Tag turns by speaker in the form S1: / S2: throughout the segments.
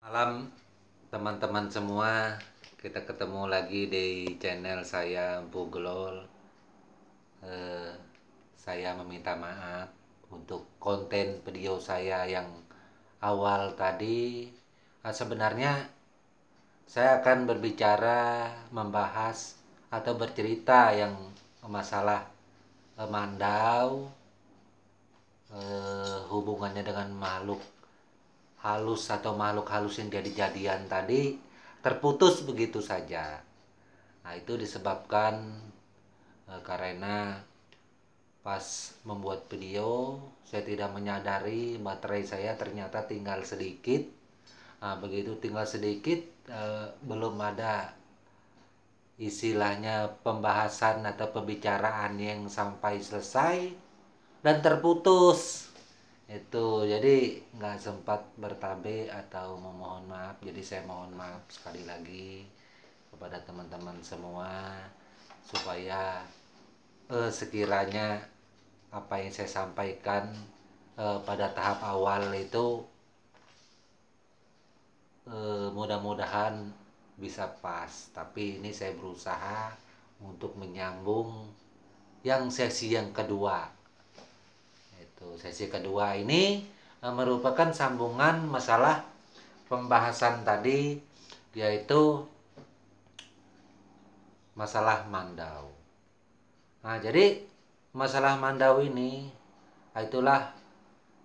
S1: Malam teman-teman semua, kita ketemu lagi di channel saya Empu Gelol. Eh, saya meminta maaf untuk konten video saya yang awal tadi. Sebenarnya saya akan berbicara, membahas atau bercerita yang masalah mandau, hubungannya dengan makhluk halus atau makhluk halus yang jadi-jadian tadi terputus begitu saja. Nah, itu disebabkan karena pas membuat video saya tidak menyadari baterai saya ternyata tinggal sedikit. Nah, begitu tinggal sedikit, belum ada istilahnya pembahasan atau pembicaraan yang sampai selesai dan terputus itu, jadi nggak sempat bertabe atau memohon maaf. Jadi saya mohon maaf sekali lagi kepada teman-teman semua, supaya sekiranya apa yang saya sampaikan pada tahap awal itu mudah-mudahan bisa pas. Tapi ini saya berusaha untuk menyambung yang sesi yang kedua. Sesi kedua ini merupakan sambungan masalah pembahasan tadi, yaitu masalah mandau. Nah, jadi masalah mandau ini itulah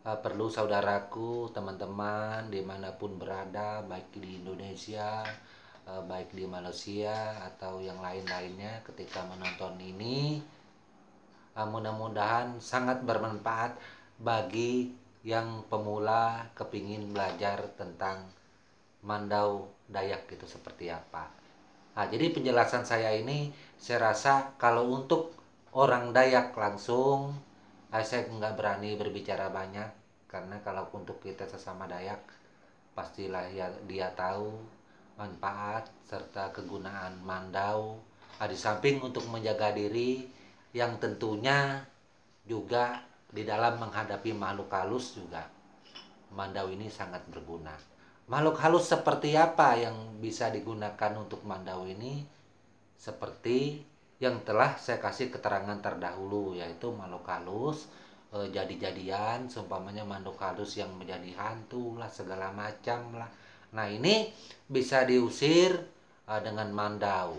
S1: perlu saudaraku, teman-teman dimanapun berada, baik di Indonesia, baik di Malaysia atau yang lain-lainnya, ketika menonton ini mudah-mudahan sangat bermanfaat bagi yang pemula kepingin belajar tentang mandau Dayak itu seperti apa. Nah, jadi penjelasan saya ini saya rasa kalau untuk orang Dayak langsung saya nggak berani berbicara banyak, karena kalau untuk kita sesama Dayak pastilah ya dia tahu manfaat serta kegunaan mandau. Di samping untuk menjaga diri, yang tentunya juga di dalam menghadapi makhluk halus juga mandau ini sangat berguna. Makhluk halus seperti apa yang bisa digunakan untuk mandau ini? Seperti yang telah saya kasih keterangan terdahulu, yaitu makhluk halus jadi-jadian, seumpamanya makhluk halus yang menjadi hantu lah, segala macam lah. Nah, ini bisa diusir dengan mandau.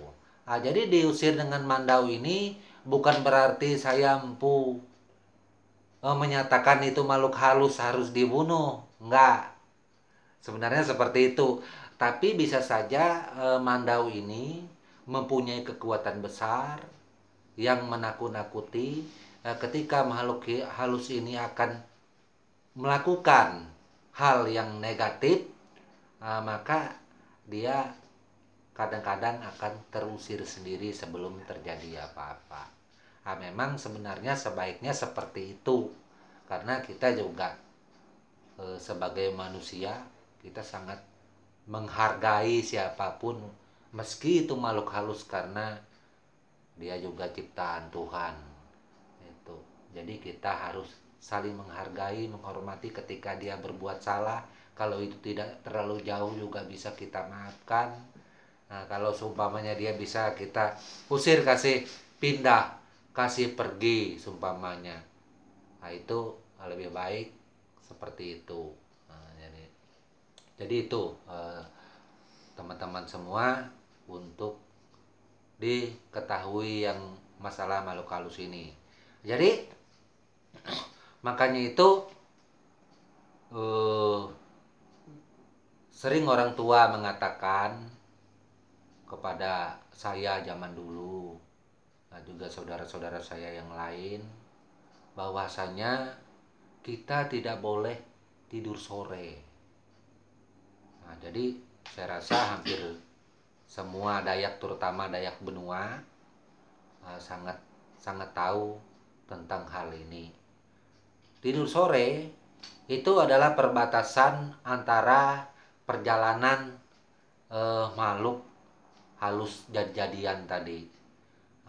S1: Jadi diusir dengan mandau ini bukan berarti saya empu menyatakan itu makhluk halus harus dibunuh. Enggak. Sebenarnya seperti itu. Tapi bisa saja mandau ini mempunyai kekuatan besar yang menakut-nakuti. Ketika makhluk halus ini akan melakukan hal yang negatif, maka dia kadang-kadang akan terusir sendiri sebelum terjadi apa-apa. Memang sebenarnya sebaiknya seperti itu, karena kita juga sebagai manusia kita sangat menghargai siapapun, meski itu makhluk halus, karena dia juga ciptaan Tuhan. Itu. Jadi kita harus saling menghargai, menghormati ketika dia berbuat salah. Kalau itu tidak terlalu jauh juga bisa kita maafkan. Nah, kalau seumpamanya dia bisa kita usir, kasih pindah, kasih pergi seumpamanya. Nah, itu lebih baik seperti itu. Nah, jadi itu teman-teman semua, untuk diketahui yang masalah makhluk halus ini. Jadi makanya itu sering orang tua mengatakan kepada saya zaman dulu, juga saudara-saudara saya yang lain, bahwasanya kita tidak boleh tidur sore. Nah, jadi saya rasa hampir semua Dayak, terutama Dayak Benua, sangat tahu tentang hal ini. Tidur sore itu adalah perbatasan antara perjalanan makhluk halus jadi-jadian tadi.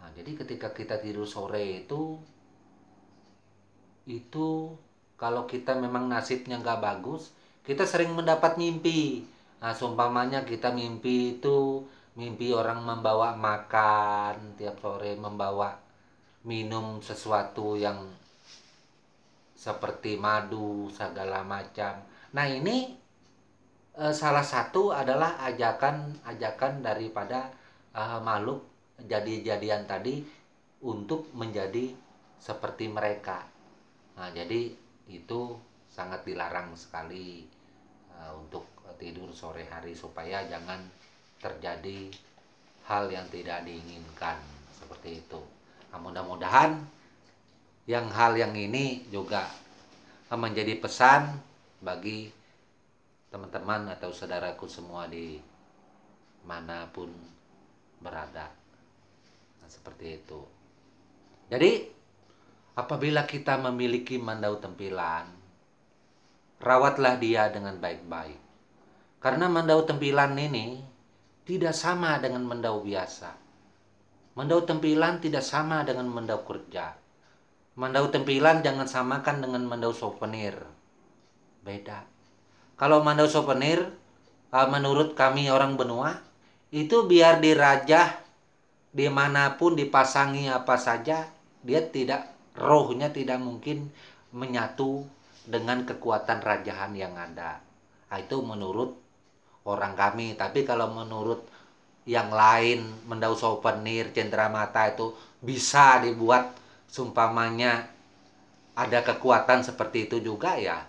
S1: Nah, jadi ketika kita tidur sore itu kalau kita memang nasibnya nggak bagus, kita sering mendapat mimpi Nah, seumpamanya kita mimpi itu mimpi orang membawa makan tiap sore, membawa minum sesuatu yang seperti madu segala macam. Nah, ini salah satu adalah ajakan daripada makhluk jadi-jadian tadi untuk menjadi seperti mereka. Nah, jadi itu sangat dilarang sekali untuk tidur sore hari supaya jangan terjadi hal yang tidak diinginkan seperti itu. Nah, mudah-mudahan hal yang ini juga menjadi pesan bagi teman-teman atau saudaraku semua di manapun berada. Nah, seperti itu. Jadi apabila kita memiliki mandau tempilan, rawatlah dia dengan baik-baik. Karena mandau tempilan ini tidak sama dengan mandau biasa. Mandau tempilan tidak sama dengan mandau kerja. Mandau tempilan jangan samakan dengan mandau souvenir. Beda. Kalau mandau souvenir, menurut kami orang benua, itu biar dirajah dimanapun dipasangi apa saja, dia tidak, rohnya tidak mungkin menyatu dengan kekuatan rajahan yang ada. Itu menurut orang kami. Tapi kalau menurut yang lain, mandau souvenir, cendramata itu bisa dibuat sumpamanya ada kekuatan seperti itu juga, ya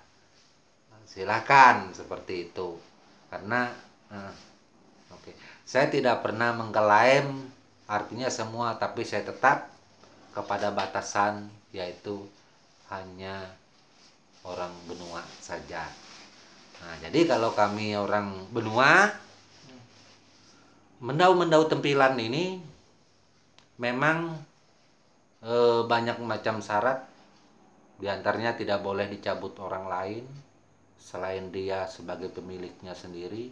S1: silakan seperti itu. Karena oke, saya tidak pernah mengklaim artinya semua, tapi saya tetap kepada batasan, yaitu hanya orang benua saja. Nah, jadi kalau kami orang benua, mendau-mendau tempilan ini memang banyak macam syarat. Di antaranya tidak boleh dicabut orang lain selain dia sebagai pemiliknya sendiri,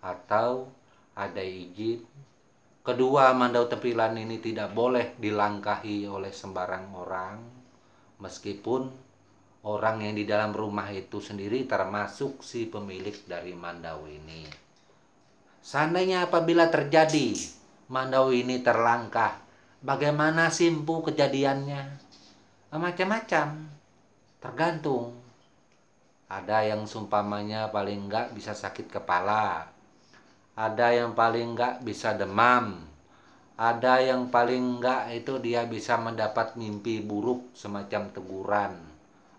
S1: atau ada izin. Kedua, mandau tempilan ini tidak boleh dilangkahi oleh sembarang orang, meskipun orang yang di dalam rumah itu sendiri termasuk si pemilik dari mandau ini. Seandainya apabila terjadi mandau ini terlangkah, bagaimana simpu kejadiannya? Macam-macam, tergantung. Ada yang sumpamanya paling enggak bisa sakit kepala, ada yang paling enggak bisa demam, ada yang paling enggak itu dia bisa mendapat mimpi buruk semacam teguran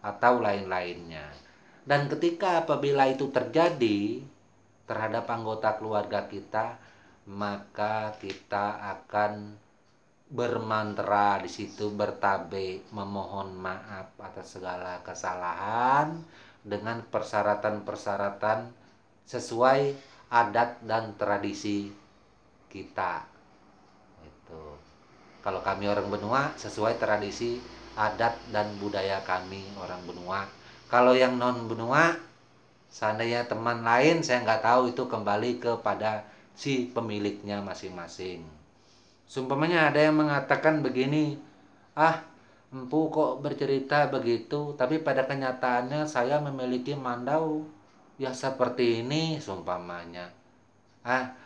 S1: atau lain-lainnya. Dan ketika apabila itu terjadi terhadap anggota keluarga kita, maka kita akan bermantra di situ, bertabe, memohon maaf atas segala kesalahan dengan persyaratan-persyaratan sesuai adat dan tradisi kita. Itu. Kalau kami orang benua sesuai tradisi adat dan budaya kami orang benua. Kalau yang non benua, seandainya teman lain, saya nggak tahu, itu kembali kepada si pemiliknya masing-masing. Sumpamanya ada yang mengatakan begini, empu kok bercerita begitu, tapi pada kenyataannya saya memiliki mandau ya seperti ini, sumpamanya.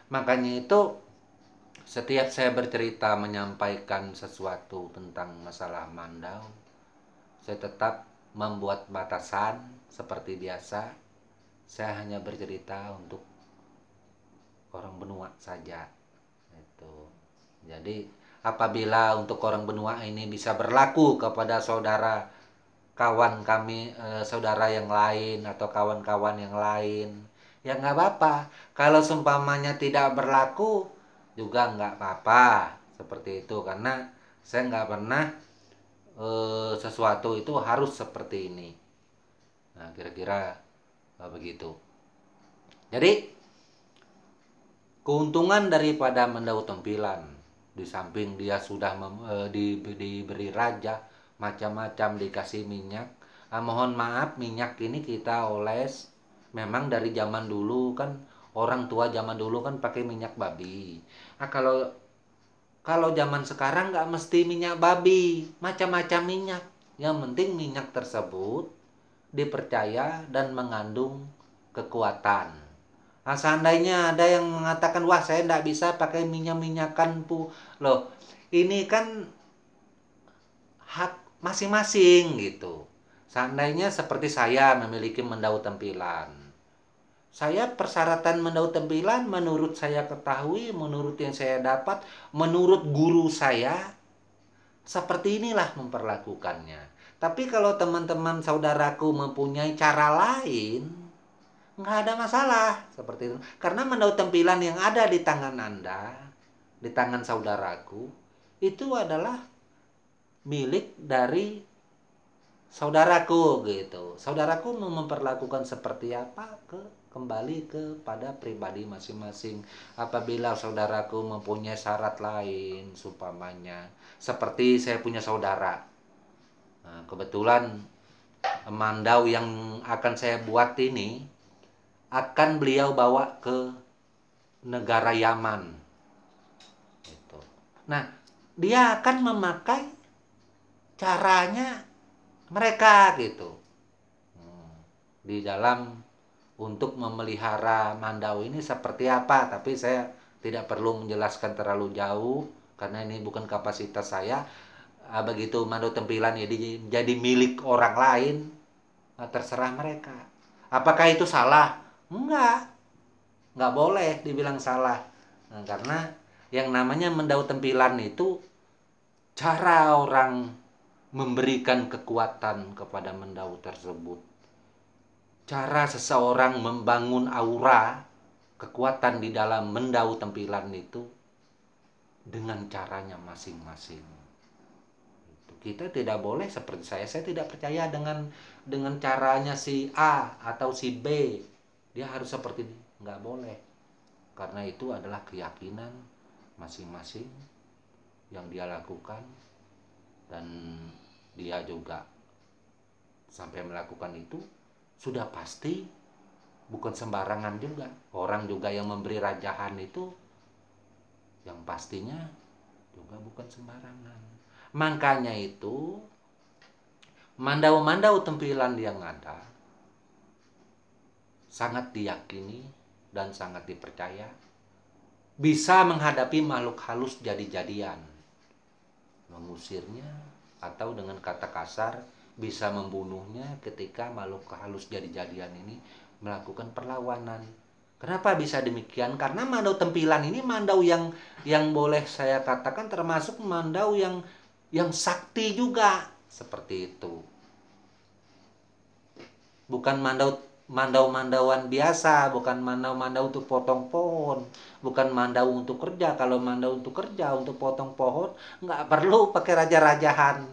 S1: Makanya itu setiap saya bercerita menyampaikan sesuatu tentang masalah mandau, saya tetap membuat batasan seperti biasa. Saya hanya bercerita untuk orang benua saja. Itu. Jadi apabila untuk orang benua ini bisa berlaku kepada saudara kawan kami, saudara yang lain atau kawan-kawan yang lain, ya nggak apa-apa. Kalau seumpamanya tidak berlaku juga nggak apa-apa seperti itu, karena saya nggak pernah sesuatu itu harus seperti ini. Nah, kira-kira begitu. Jadi keuntungan daripada mendau tempilan, di samping dia sudah diberi raja macam-macam, dikasih minyak. Mohon maaf, minyak ini kita oles memang dari zaman dulu kan, orang tua zaman dulu kan pakai minyak babi. Kalau zaman sekarang nggak mesti minyak babi, macam-macam minyak. Yang penting minyak tersebut dipercaya dan mengandung kekuatan. Nah, seandainya ada yang mengatakan, wah saya tidak bisa pakai minyak-minyakan loh, ini kan hak masing-masing gitu. Seandainya seperti saya memiliki mendau tempilan, saya persyaratan mendau tempilan menurut saya ketahui, menurut yang saya dapat, menurut guru saya, seperti inilah memperlakukannya. Tapi kalau teman-teman saudaraku mempunyai cara lain, nggak ada masalah seperti itu. Karena mendau tempilan yang ada di tangan Anda, di tangan saudaraku, itu adalah milik dari saudaraku gitu. Saudaraku mau memperlakukan seperti apa kembali kepada pribadi masing-masing. Apabila saudaraku mempunyai syarat lain, sumpamanya seperti saya punya saudara. Nah, kebetulan mandau yang akan saya buat ini akan beliau bawa ke negara Yaman. Gitu. Nah, dia akan memakai caranya mereka gitu. Di dalam untuk memelihara mandau ini seperti apa, tapi saya tidak perlu menjelaskan terlalu jauh karena ini bukan kapasitas saya. Begitu mandau tempilan ya jadi milik orang lain, terserah mereka. Apakah itu salah? Nggak boleh dibilang salah. Nah, karena yang namanya mendau tempilan itu cara orang memberikan kekuatan kepada mendau tersebut. Cara seseorang membangun aura kekuatan di dalam mendau tempilan itu dengan caranya masing-masing. Kita tidak boleh seperti saya tidak percaya dengan caranya si A atau si B. Dia harus seperti ini, nggak boleh. Karena itu adalah keyakinan masing-masing yang dia lakukan, dan dia juga sampai melakukan itu sudah pasti bukan sembarangan juga. Orang juga yang memberi rajahan itu yang pastinya juga bukan sembarangan. Makanya itu mandau-mandau tempilan yang ada sangat diyakini dan sangat dipercaya bisa menghadapi makhluk halus jadi-jadian, mengusirnya, atau dengan kata kasar bisa membunuhnya ketika makhluk halus jadi-jadian ini melakukan perlawanan. Kenapa bisa demikian? Karena mandau tempilan ini mandau yang boleh saya katakan termasuk mandau yang sakti juga, seperti itu. Bukan mandau-mandauan biasa, bukan mandau-mandau untuk potong pohon, bukan mandau untuk kerja. Kalau mandau untuk kerja, untuk potong pohon, nggak perlu pakai raja-rajahan.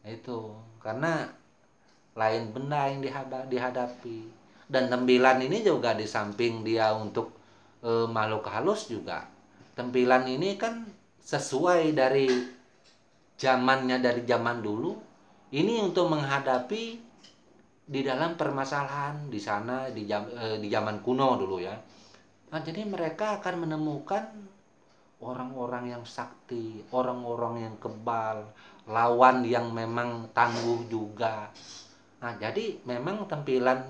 S1: Itu karena lain benda yang dihadapi. Dan tempilan ini juga di samping dia untuk makhluk halus juga, tempilan ini kan sesuai dari zamannya, dari zaman dulu ini untuk menghadapi di dalam permasalahan di sana di zaman kuno dulu ya. Nah, jadi mereka akan menemukan orang-orang yang sakti, orang-orang yang kebal, lawan yang memang tangguh juga. Nah, jadi memang tempilan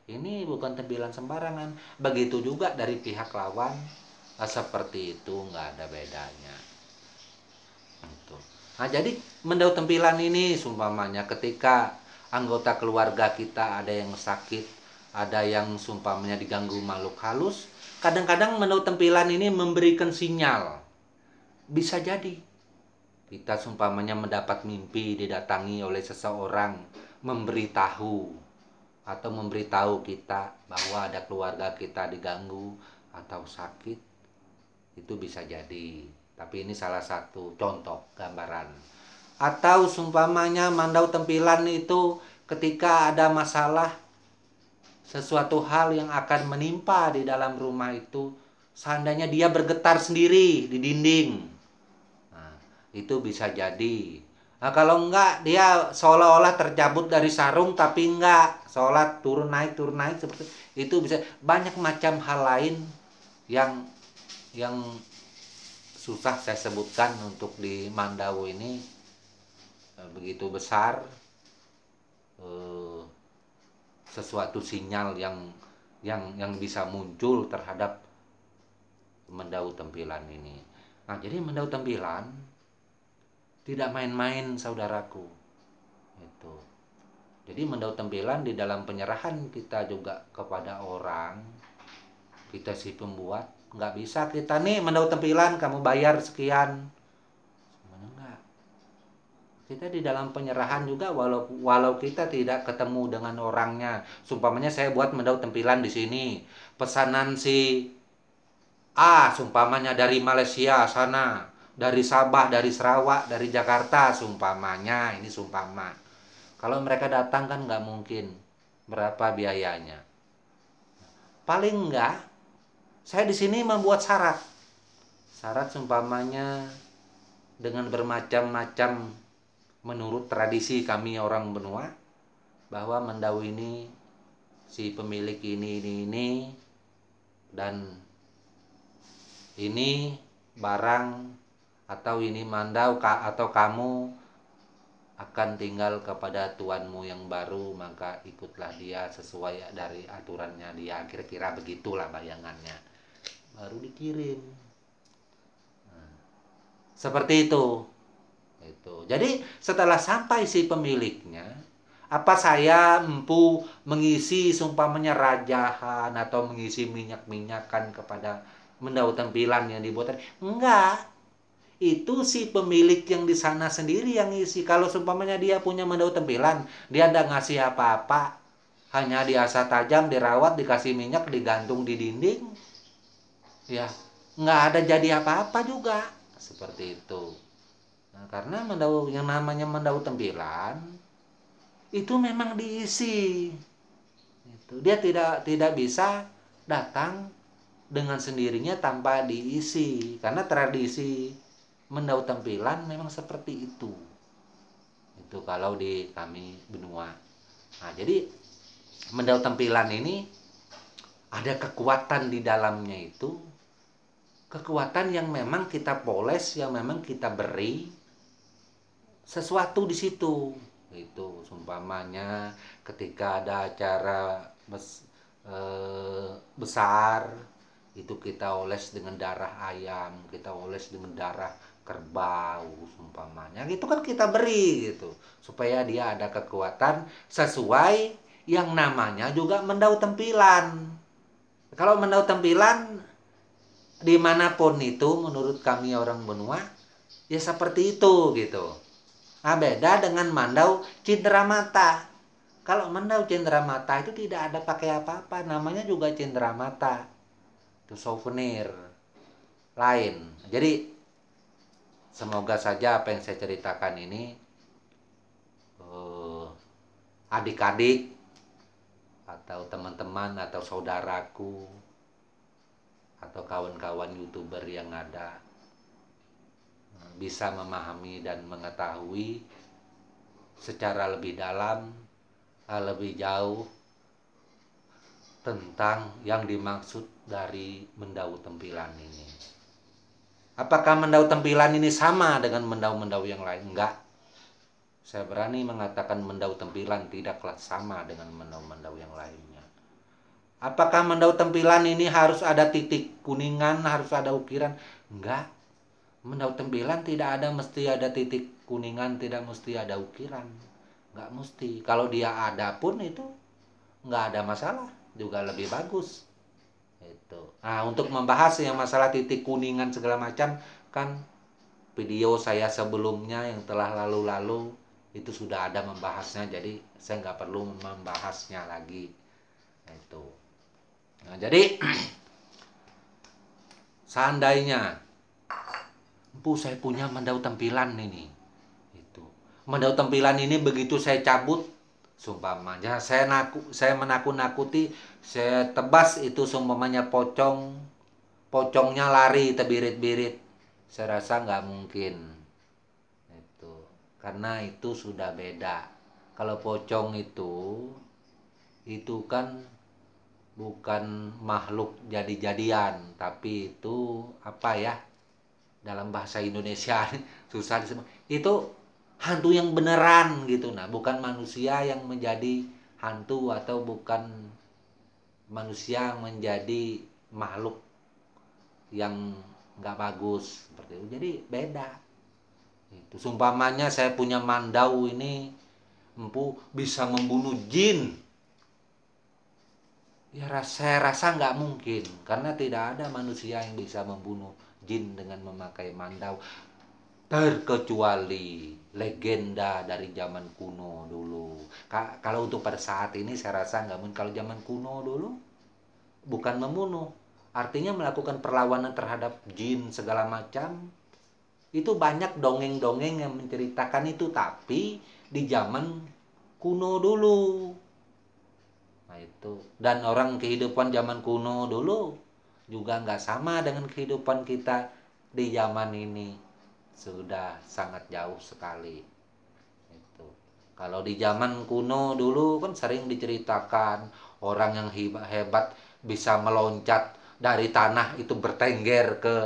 S1: ini bukan tempilan sembarangan. Begitu juga dari pihak lawan, seperti itu, nggak ada bedanya. Gitu. Nah, jadi mendau tempilan ini sumpamanya ketika anggota keluarga kita ada yang sakit, ada yang sumpamanya diganggu makhluk halus, kadang-kadang mendau tempilan ini memberikan sinyal. Bisa jadi kita sumpamanya mendapat mimpi didatangi oleh seseorang memberitahu atau memberitahu kita bahwa ada keluarga kita diganggu atau sakit. Itu bisa jadi. Tapi ini salah satu contoh gambaran. Atau sumpamanya mandau tempilan itu ketika ada masalah, sesuatu hal yang akan menimpa di dalam rumah itu, seandainya dia bergetar sendiri di dinding, itu bisa jadi. Nah, kalau enggak dia seolah-olah tercabut dari sarung tapi enggak, seolah turun naik seperti itu, bisa banyak macam hal lain yang susah saya sebutkan untuk di mandau ini. Begitu besar sesuatu sinyal yang bisa muncul terhadap mendau tempilan ini. Nah, jadi mendau tempilan tidak main-main, saudaraku. Itu. Jadi mendau tempilan di dalam penyerahan kita juga kepada orang, kita si pembuat, nggak bisa kita nih mendau tempilan kamu bayar sekian. Sebenarnya enggak. Kita di dalam penyerahan juga walau kita tidak ketemu dengan orangnya. Sumpamanya saya buat mendau tempilan di sini. Pesanan si A sumpamanya dari Malaysia sana, dari Sabah, dari Sarawak, dari Jakarta sumpamanya, ini sumpama. Kalau mereka datang kan nggak mungkin. Berapa biayanya? Paling enggak, saya di sini membuat syarat. Syarat sumpamanya dengan bermacam-macam menurut tradisi kami orang benua, bahwa mendau ini si pemilik ini dan ini barang atau ini mandau atau kamu akan tinggal kepada tuanmu yang baru, maka ikutlah dia sesuai dari aturannya dia. Kira-kira begitulah bayangannya. Baru dikirim. Nah, seperti itu. Jadi setelah sampai si pemiliknya, apa saya empu mengisi sumpamanya rajahan atau mengisi minyak-minyakan kepada mendau tempilan yang dibuat tadi? Enggak. Itu si pemilik yang di sana sendiri yang ngisi. Kalau sumpamanya dia punya mendau tempilan, dia enggak ngasih apa-apa, hanya diasah tajam, dirawat, dikasih minyak, digantung di dinding, ya nggak ada jadi apa-apa juga. Seperti itu. Nah, karena mendau yang namanya mendau tempilan itu memang diisi. Dia tidak bisa datang dengan sendirinya tanpa diisi, karena tradisi mendau tempilan memang seperti itu. Itu kalau di kami benua. Nah, jadi mendau tempilan ini ada kekuatan di dalamnya, itu kekuatan yang memang kita poles, yang memang kita beri sesuatu di situ. Itu sumpamanya ketika ada acara besar, itu kita oles dengan darah ayam, kita oles dengan darah kerbau sumpamanya. Itu kan kita beri gitu, supaya dia ada kekuatan sesuai yang namanya juga mendau tempilan. Kalau mendau tempilan dimanapun itu menurut kami orang benua ya seperti itu gitu. Nah, beda dengan mandau cindramata. Kalau mandau cindramata itu tidak ada pakai apa-apa, namanya juga cindramata. Itu souvenir lain. Jadi semoga saja apa yang saya ceritakan ini adik-adik atau teman-teman atau saudaraku atau kawan-kawan YouTuber yang ada bisa memahami dan mengetahui secara lebih dalam, lebih jauh tentang yang dimaksud dari mendau tempilan ini. Apakah mendau tempilan ini sama dengan mendau-mendau yang lain? Enggak. Saya berani mengatakan mendau tempilan tidaklah sama dengan mendau-mendau yang lainnya. Apakah mendau tempilan ini harus ada titik kuningan, harus ada ukiran? Enggak. Mendau tempilan tidak ada mesti ada titik kuningan, tidak mesti ada ukiran. Enggak mesti. Kalau dia ada pun itu enggak ada masalah, juga lebih bagus. Itu. Nah, untuk membahas yang masalah titik kuningan segala macam, kan video saya sebelumnya yang telah lalu-lalu itu sudah ada membahasnya, jadi saya nggak perlu membahasnya lagi. Itu. Nah, jadi seandainya saya punya mendau tempilan ini, itu mendau tempilan ini begitu saya cabut, sumpamanya saya menakut-nakuti, saya tebas itu sumpamanya pocongnya lari terbirit-birit, saya rasa nggak mungkin. Itu karena itu sudah beda. Kalau pocong itu kan bukan makhluk jadi-jadian, tapi itu apa ya, dalam bahasa Indonesia susah disebut, itu hantu yang beneran gitu. Nah, bukan manusia yang menjadi hantu, atau bukan manusia menjadi makhluk yang nggak bagus seperti itu. Jadi beda. Itu sumpamanya saya punya mandau ini bisa membunuh jin. Ya saya rasa nggak mungkin karena tidak ada manusia yang bisa membunuh jin dengan memakai mandau terkecuali legenda dari zaman kuno dulu. Kalau untuk pada saat ini saya rasa nggak mungkin. Kalau zaman kuno dulu bukan membunuh, artinya melakukan perlawanan terhadap jin segala macam. Itu banyak dongeng-dongeng yang menceritakan itu, tapi di zaman kuno dulu. Nah itu, dan orang kehidupan zaman kuno dulu juga nggak sama dengan kehidupan kita di zaman ini, sudah sangat jauh sekali. Itu kalau di zaman kuno dulu kan sering diceritakan orang yang hebat bisa meloncat dari tanah itu bertengger ke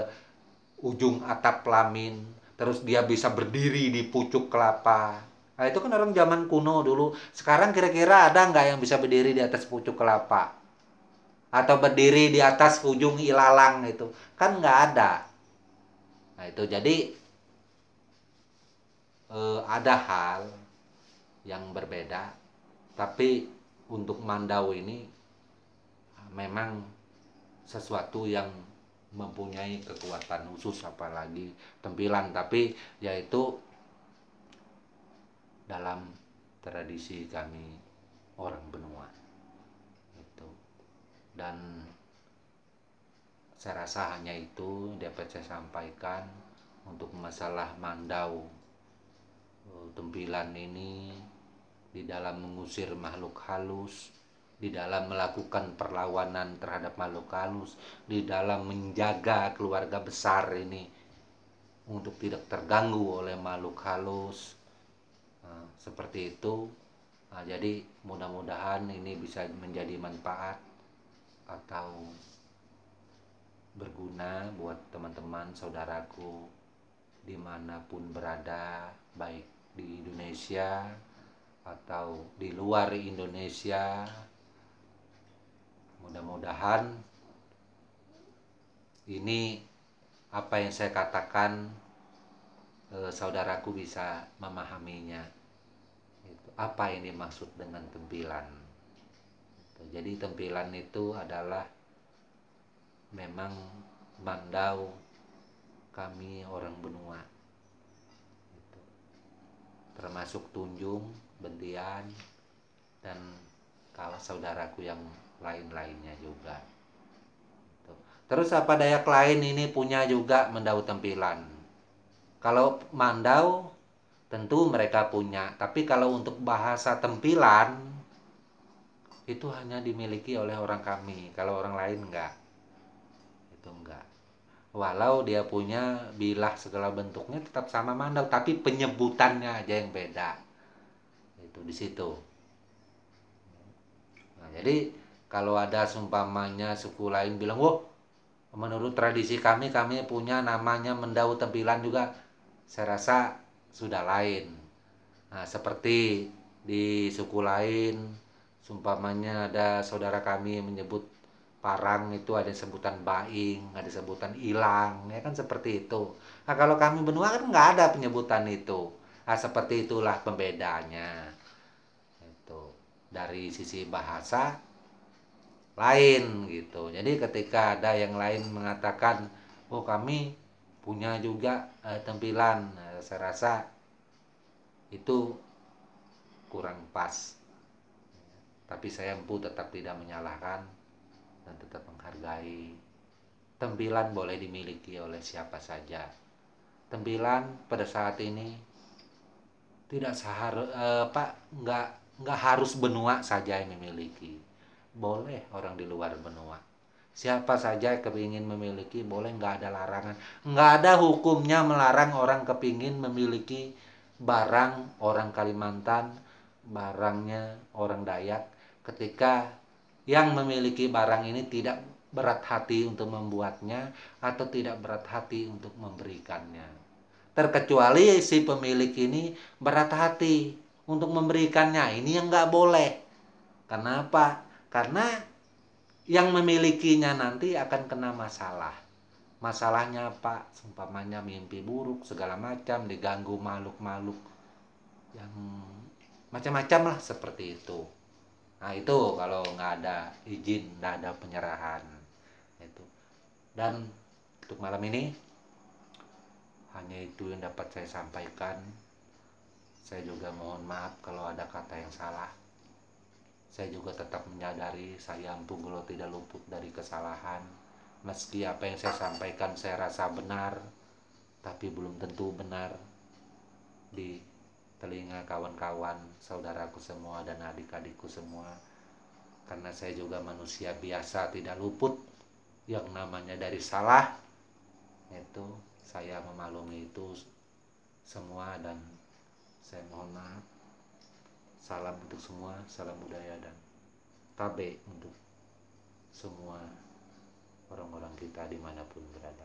S1: ujung atap pelamin, terus dia bisa berdiri di pucuk kelapa. Nah itu kan orang zaman kuno dulu. Sekarang kira-kira ada nggak yang bisa berdiri di atas pucuk kelapa atau berdiri di atas ujung ilalang? Itu kan nggak ada. Nah itu jadi ada hal yang berbeda, tapi untuk mandau ini memang sesuatu yang mempunyai kekuatan khusus, apalagi tempilan, tapi yaitu dalam tradisi kami orang benua itu. Dan saya rasa hanya itu dapat saya sampaikan untuk masalah mandau tempilan ini, di dalam mengusir makhluk halus, di dalam melakukan perlawanan terhadap makhluk halus, di dalam menjaga keluarga besar ini untuk tidak terganggu oleh makhluk halus. Nah, seperti itu. Nah, jadi mudah-mudahan ini bisa menjadi manfaat atau berguna buat teman-teman saudaraku dimanapun berada, baik di Indonesia atau di luar Indonesia. Mudah-mudahan ini apa yang saya katakan saudaraku bisa memahaminya. Apa yang dimaksud dengan tempilan? Jadi tempilan itu adalah memang mandau kami orang benua, termasuk Tunjung, Bentian, dan kawan saudaraku yang lain-lainnya juga. Terus apa Dayak lain ini punya juga mandau tempilan. Kalau mandau tentu mereka punya, tapi kalau untuk bahasa tempilan itu hanya dimiliki oleh orang kami, kalau orang lain enggak. Itu enggak. Walau dia punya bilah segala bentuknya tetap sama mandau, tapi penyebutannya aja yang beda. Itu di situ. Nah, jadi kalau ada seumpamanya suku lain bilang, "Wah, menurut tradisi kami punya namanya mendau tempilan juga." Saya rasa sudah lain. Nah, seperti di suku lain, seumpamanya ada saudara kami yang menyebut parang itu ada sebutan baing, ada sebutan ilang, ya kan seperti itu. Nah, kalau kami benua kan nggak ada penyebutan itu. Nah, seperti itulah pembedanya. Itu dari sisi bahasa lain gitu. Jadi ketika ada yang lain mengatakan, "Oh, kami punya juga tempilan," saya rasa itu kurang pas. Tapi saya tetap tidak menyalahkan dan tetap menghargai. Tempilan boleh dimiliki oleh siapa saja. Tempilan pada saat ini tidak nggak harus benua saja yang memiliki. Boleh orang di luar benua. Siapa saja yang kepingin memiliki, boleh, nggak ada larangan. Nggak ada hukumnya melarang orang kepingin memiliki barang orang Kalimantan, barangnya orang Dayak, ketika yang memiliki barang ini tidak berat hati untuk membuatnya atau tidak berat hati untuk memberikannya. Terkecuali si pemilik ini berat hati untuk memberikannya, ini yang nggak boleh. Kenapa? Karena yang memilikinya nanti akan kena masalah. Masalahnya apa? Umpamanya mimpi buruk segala macam, diganggu makhluk-makhluk yang macam-macam lah seperti itu. Nah itu kalau nggak ada izin, nggak ada penyerahan itu. Dan untuk malam ini hanya itu yang dapat saya sampaikan. Saya juga mohon maaf kalau ada kata yang salah. Saya juga tetap menyadari saya Punggolo tidak luput dari kesalahan. Meski apa yang saya sampaikan saya rasa benar, tapi belum tentu benar di telinga kawan-kawan, saudaraku semua dan adik-adikku semua. Karena saya juga manusia biasa, tidak luput yang namanya dari salah. Itu saya memaklumi itu semua dan saya mohon maaf. Salam untuk semua, salam budaya dan tabe untuk semua orang-orang kita dimanapun berada.